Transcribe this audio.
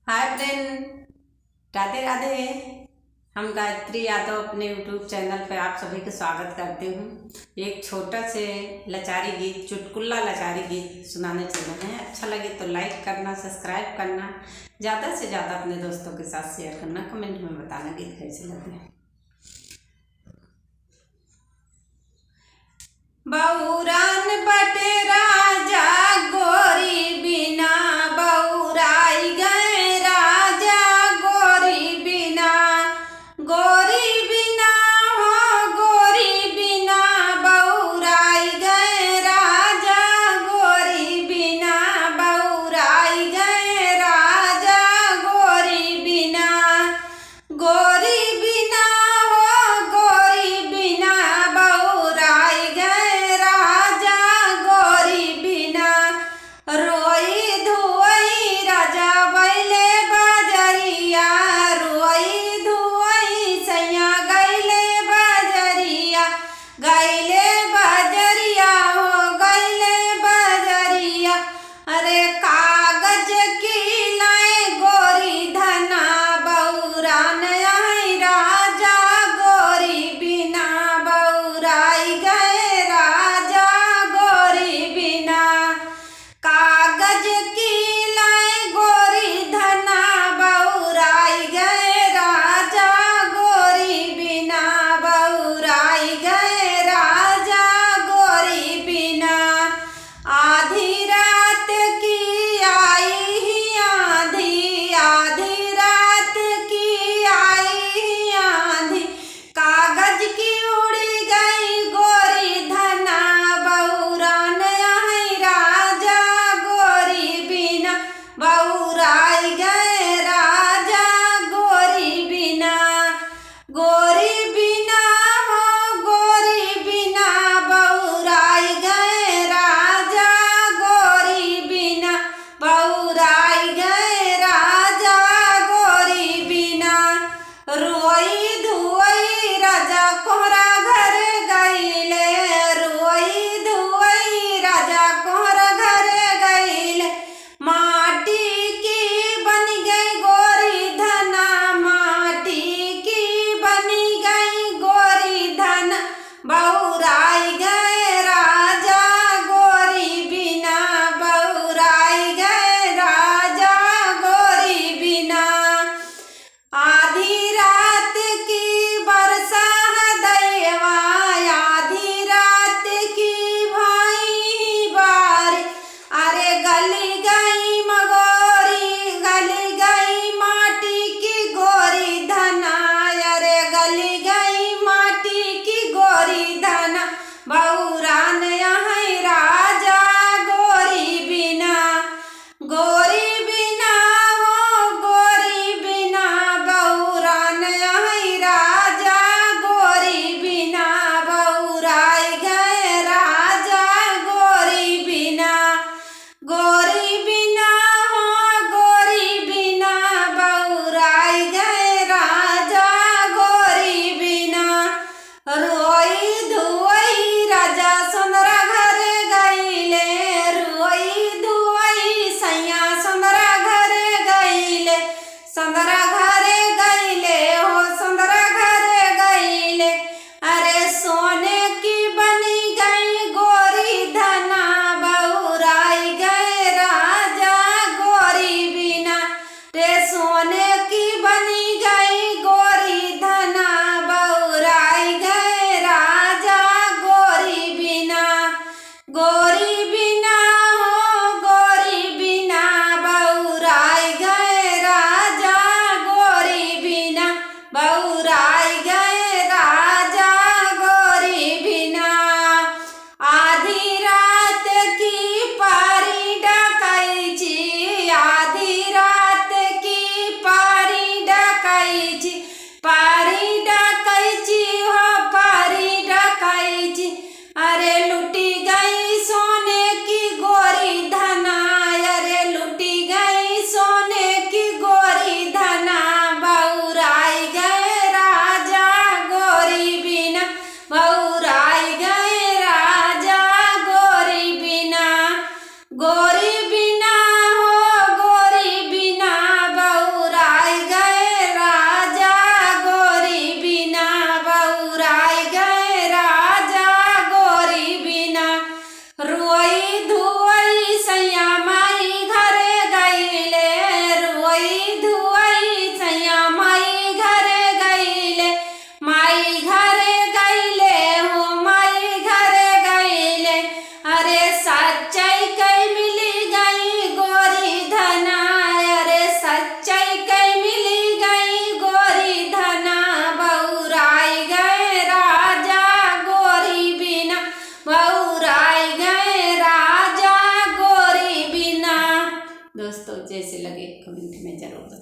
Hi friend, Radhe Radhe. हम गायत्री यादव अपने YouTube channel पर आप सभी का स्वागत करती हूँ। एक छोटा से लाचारी गीत, चुटकुला लाचारी गीत सुनाने चल रहे हैं। अच्छा लगे तो लाइक करना, सब्सक्राइब करना, ज़्यादा से ज़्यादा अपने दोस्तों के साथ शेयर करना, कमेंट में बताना गीत कैसे लगे। बौरान बटे राजा गोरी बिना, बौराई गए राजा गोरी बिना, गोरी बिना हो गोरी बिना, बौराई गए राजा गोरी बिना, बौराई गए राजा गोरी बिना, गोरी बिना हो गोरी बिना, बौराई गए राजा गोरी बिना। ज़रूर।